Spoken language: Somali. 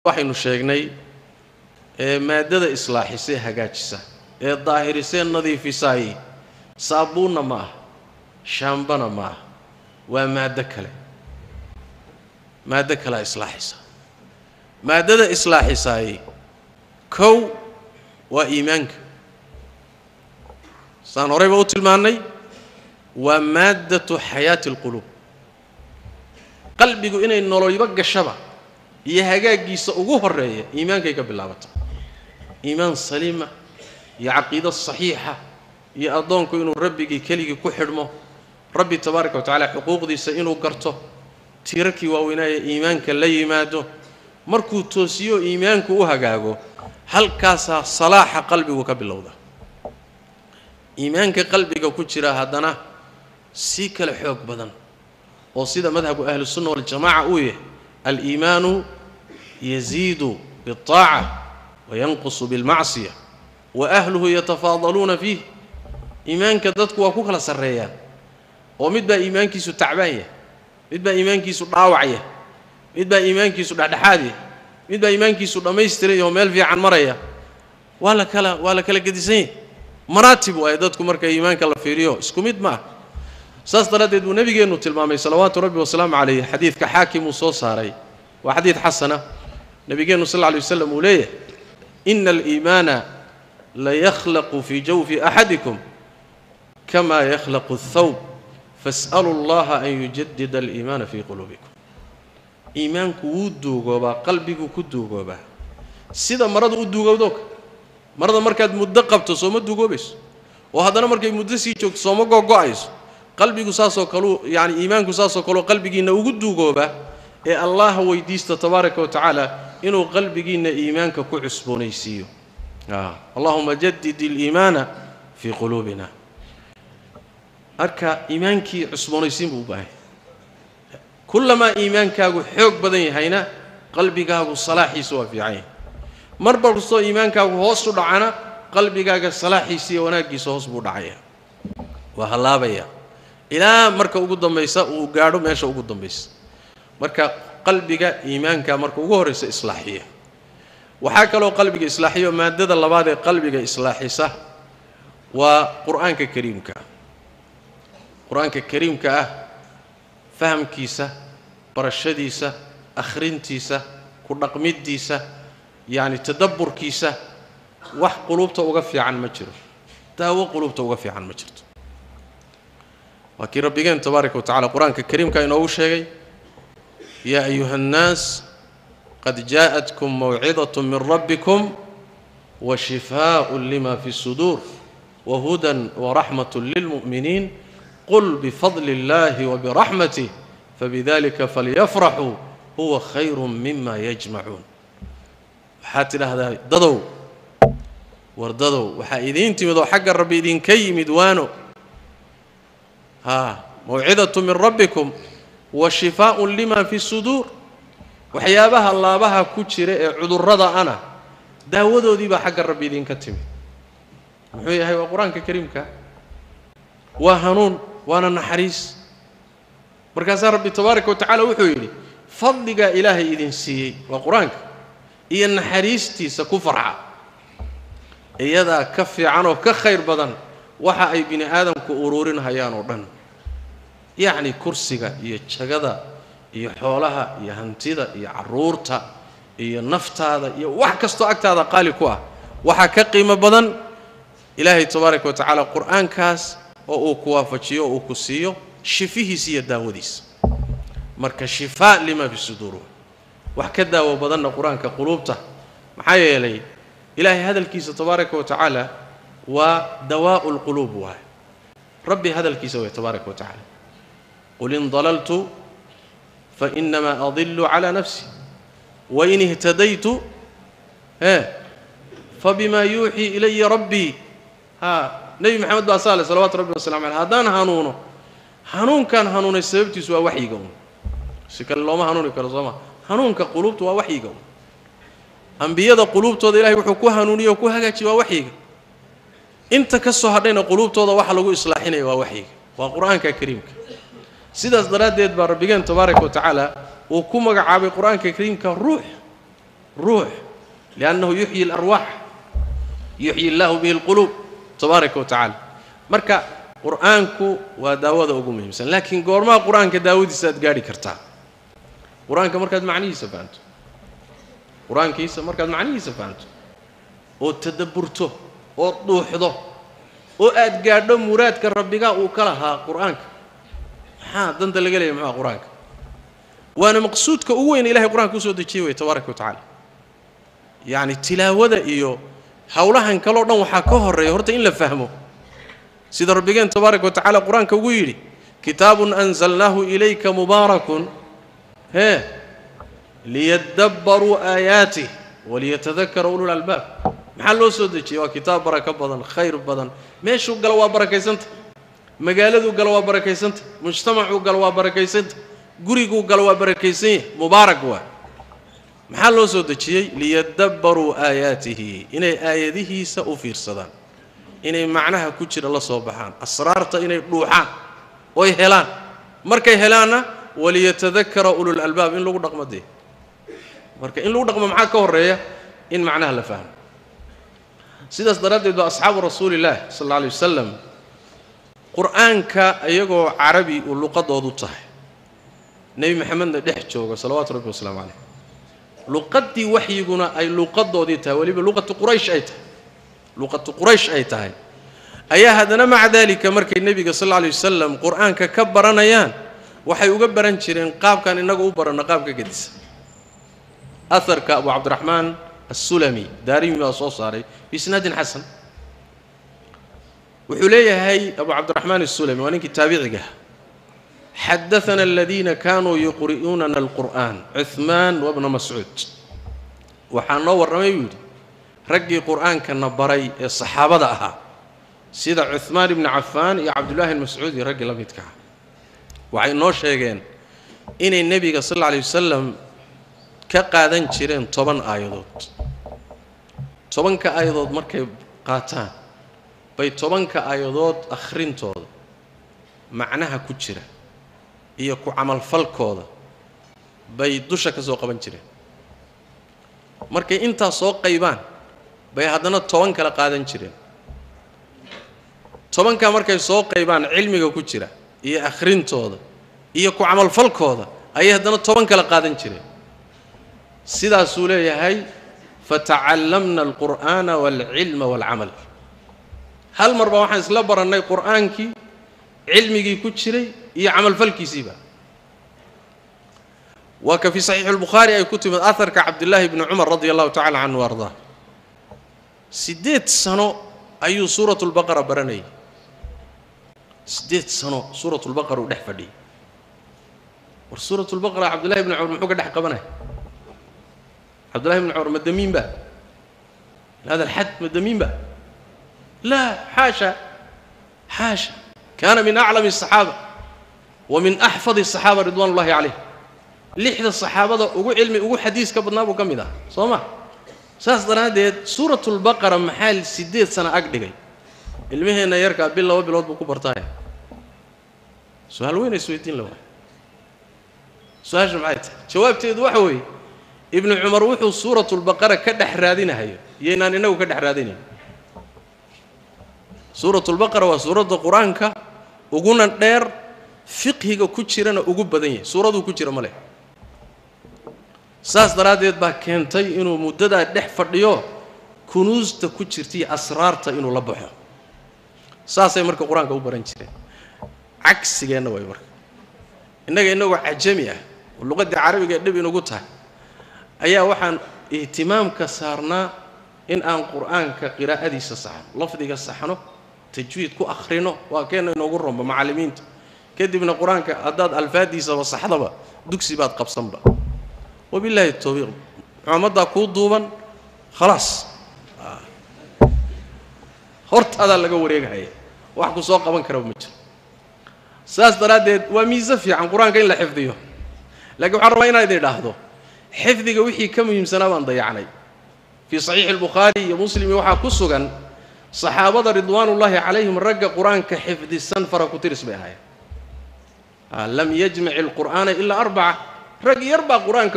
waxaynu sheegnay maadada islaaxisay hagaajisa daahirisay nadiifisay saabuuna ma aha shaambana ma aha waa maado kale islaaxisa maadada islaaxisay kow waa iimaanka saan horeyba u tilmaanay waa maadatu xayaati alqulub qalbigu inay noloyba gashaba iyo hagaagiisa ugu horeeya iimaankay ka bilaabata iimaan saliima iyo caqiido saxiixa iyo adoonku inuu rabbigii keligii ku xidhmo rabbi tabaaraka wa tacaala xuquuqdiisa inuu garto tiirarkii waaweynaaye iimaanka la yimaado markuu toosiyo iimaanku u hagaago halkaasaa salaaxa qalbigu ka bilowda iimaanka qalbiga ku jira haddana si kala xoog badan oo sida madhabku ahlu sunna wal jamaa uu yahay al-iimaanu yaziidu bit-taa'a wa yanqusu bil-ma'siyah wa ahluhu yatafaadaluna fihi iimaanka dadku waa ku kala sareeyaan oo midba iimaankiisu tacbaan yahay midba iimaankiisu dhaawac yahay midba iimaankiisu dhaxdhaxaad yahay midba iimaankiisu dhameystiray oo meel fiican maraya wala kala gedisan maratib way dadku marka iimaanka la fiiriyo isku mid ma saas daradeed uu nabigeenu tilmaamay salawaatu rabbi wa salaamu alayhi xadiidka xaakim uu soo saaray waa xadiid xasana nabigeenu sallallahu alayhi wasallam uu leeyahay inna al-iimana la yakhlaqu fi jawfi ahadikum kama yakhlaqu ath-thawb fas'alu allaha an yujaddida al-iimana fi qulubikum iimaanku wuu duugooba qalbigu ku duugooba sida maradu u duugowdo marada markaad muddo qabto soo ma duugoobayso oo haddana markay muddo sii joogto soo ma go'ayso qalbigu saasoo kale yani iimaanku saasoo kale qalbigiina ugu duugooba ee allah weydiista tabaaraka wa tacaala inuu qalbigiina iimaanka ku cusboonaysiiyo allahumma jaddid al-iimana fi qulubina arka iimaankii cusboonaysiin buu baahay kullama iimaankaagu xoog badan yahayna qalbigaagu salaaxiisu waa fiican marba kastoo iimaankaagu hoos u dhacana qalbigaaga salaaxiisa iyo wanaagiisa hoos buu dhacaya waa halaabaya ilaa marka ugu dambaysa uu gaadho meesha ugu dambaysa marka qalbiga iimaanka marka ugu horeysa islaaxiya waxa kale oo qalbiga islaaxiyo maadada labaad ee qalbiga islaaxisa waa quraanka kariimka ah fahamkiisa barashadiisa akhrintiisa ku dhaqmidiisa yani tadabburkiisa wax qulubta uga fiican ma jiro daawo qulubta uga fiican ma jirto وكي ربنا تبارك وتعالى القرآن الكريم كان أوشي يا أيها الناس قد جاءتكم موعظة من ربكم وشفاء لما في الصدور وهدى ورحمة للمؤمنين قل بفضل الله وبرحمته فبذلك فليفرحوا هو خير مما يجمعون حتى هذا ضدوا ورددوا وحائدين تمدوا حق الرب إذن كي مدوانوا موعظة من ربكم وشفاء لما في الصدور وحيابها الله بها كتشر عذر رضا أنا داودوا دي بحق الرب يدين كتم وحي هاي القرآن الكريم وهنون وانا نحريس مركز ربي تبارك وتعالى وحيلي فضلك إلهي إذن سي وقرآنك إيا النحريستي سكفرع إيذا كفي عنه كخير بدن waxa ay bini aadamku ururin hayaan oo dhan yaani kursiga iyo jagada iyo xoolaha iyo hantida iyo caruurta iyo naftaada iyo wax kasto agtaada qaali ku ah waxa ka qiimo badan ilaahay tabaaraka wa tacaala quraankaas oo uu ku waafajiyo oo ku siiyo shifihiisa iyo daawadiisa marka shifaa lima fi sudur wax ka daawo badan quraanka qulubta maxaa yeelay ilaahay hadalkiisa tabaaraka wa tacaala ودواء القلوب واحد ربي هذا الكيسوي تبارك وتعالى قل إن ضللت فإنما أضل على نفسي وإن اهتديت فبما يوحي إلي ربي نبي محمد بن صالح صلوات ربي وسلامه عليه هذان هانون كان هانون السبب تسوى وحي قوم سكر الله ما هانون كرزما هانون كقلوب توا وحي قوم أنبياء قلوب توا إلهي وحكوها هانوني وكوها جتوا وحي انت كسو هدينا قلوبتooda waxa lagu islaaxinay waa waxiga waa quraanka kariimka sidaas daraadeed baa rabbigan tabaaraka wa tacaala uu ku magacaabay quraanka kariimka روح لأنه يحيي الأرواح يحيي الله به القلوب تبارك وتعالى مركا قرآنكو وداود أقوم مثلا لكن قرما قرآنك داود ساد قاري كرتا قرآنك مركز معني سفانت قرآنك يسا مركز معني سفانت أو تدبرته أو طوحده أو أدقاده مرادك ربك وكلها قرآنك ها دنت اللي قال لي مع قرآنك وأنا مقصودك أوين إلهي قرآنك وسود الشيوي تبارك وتعالى يعني التلاوة إيو hawlahan kala dhan waxa ka horeeyo horta in la fahmo sida rabbigeen tabaaraka wa taala quraanka ugu yiri kitaabun anzalnahu ilayka mubarakun liyadabbaru ayatihi waliyatadhakkaru ulul albab maxaa loo soo dejiyay waa kitaab baraka badan khayr badan meeshu gal waa barakaysanta magaaladu gal waa barakaysanta mujtamacu gal waa barakaysanta gurigu gal waa barakaysan mubaarak waa maxaa loo soo dejiyay liyadabbaru ayatihi inay aayadihiisa u fiirsadaan inay macnaha ku jira la soo baxaan asraarta inay dhuuxaan oo helaan markay helaana waliyatadhakkara ulul albab in lagu dhaqmadee marka in lagu dhaqmo maxaa ka horeeya in macnaha la fahmo sidaas daradeed waa asxaabu rasuulillaah sallallahu alayhi wasallam quraanka ayagoo carabi u luqadoodu tahay nabi maxamedna dhex jooga salawaatu rabbi wasalaamu alayhi luqadii waxyiguna ay luqadoodii tahay waliba luqatu quraysh ay tahay ayaa hadana maca dalika markay nabiga sallallahu alayhi wasallam quraanka ka baranayaan waxay uga baran jireen qaabkan inaga u barana qaabka gadis atharka abu abdurrahman as-sulami daarimi waa soo saaray bisnadin hasan wuxuu leeyahay abu abdurrahman as-sulami waa ninkii taabiciga حدثنا الذين كانوا يقرؤوننا القرآن عثمان وابن مسعود وحنا ورميود رجي قرآن كان بري الصحابة دها سيد عثمان بن عفان يا عبد الله المسعود رجي لم يتكع وعينوش هيجين إن النبي صلى الله عليه وسلم كقادن شيرين طبعا آيات طبعا كآيات مركب قاتان بي طبعا كآيات أخرين طول معناها كتيرة iyo ku amal falkooda bay dusha ka soo qaban jireen markay inta soo qaybaan bay hadana 10 kala qaadan jireen 10 ka markay soo qaybaan cilmiga ku jira iyo akhrintooda iyo ku amal falkooda ay hadana 10 kala qaadan jireen sidaas uu leeyahay fata'allamna alqur'ana wal ilma wal amal hal marba waxaan isla baranay qur'aankii علمي كتشري هي عمل فالكيسيبا وكفي صحيح البخاري أي كتب أثر كعبد الله بن عمر رضي الله تعالى عنه وارضاه سديت سنة أي سورة البقرة برني سديت سنة سورة البقرة ودحفدي وسورة البقرة عبد الله بن عمر محوك دحق بناه عبد الله بن عمر مدمين به هذا الحد مدمين به لا حاشا حاشا كان من أعلم الصحابة ومن أحفظ الصحابة رضوان الله عليه لحد الصحابة أقول علمي أقول حديث كبرنا أبو كم ذا صوما ساس درادة سورة البقرة محل سديت سنة أقدقي المهنة يركب بالله وبالله بكبرتايا سؤال وين يسويتين له سؤال جمعت جواب تيد وحوي ابن عمر وحو سورة البقرة كدح رادين هي ينان إنه كدح رادين سورة البقرة وسورة القرآن كا وقلنا دير فقه كتيرنا وجوب بدني سورة كتير ماله ساس درادة باكنتي إنه مدة دح فرديو كنوز تكتيرتي أسرار إنه لبحه ساس يمرك القرآن كوب برنشره عكس جانا ويمرك إنه عجمية واللغة العربية قد نبي نقولها أيها وحن اهتمام كسرنا إن القرآن كقراءة دي صح لفظي صحنه تجويد كو أخرينه وكأنه نقولهم بمعلمين كده من القرآن كأداد الفادي سوا صحضبا دكسي بعد قبصن با وبالله التوفيق عمدا كود دوبا خلاص هرت هذا اللي جوري جاي واحد سوق قبل كرو متر ساس درادة وميزفي عن القرآن كإلا حفظيه لكن عربينا إذا لاحظوا حفظي وحي كم يمسنا ما ضيعني في صحيح البخاري ومسلم وحا كسوغان صحابة رضوان الله عليهم رجع قرآن كحفظ السنفر كتيرس بها لم يجمع القرآن إلا 4 رجع 4 قرآن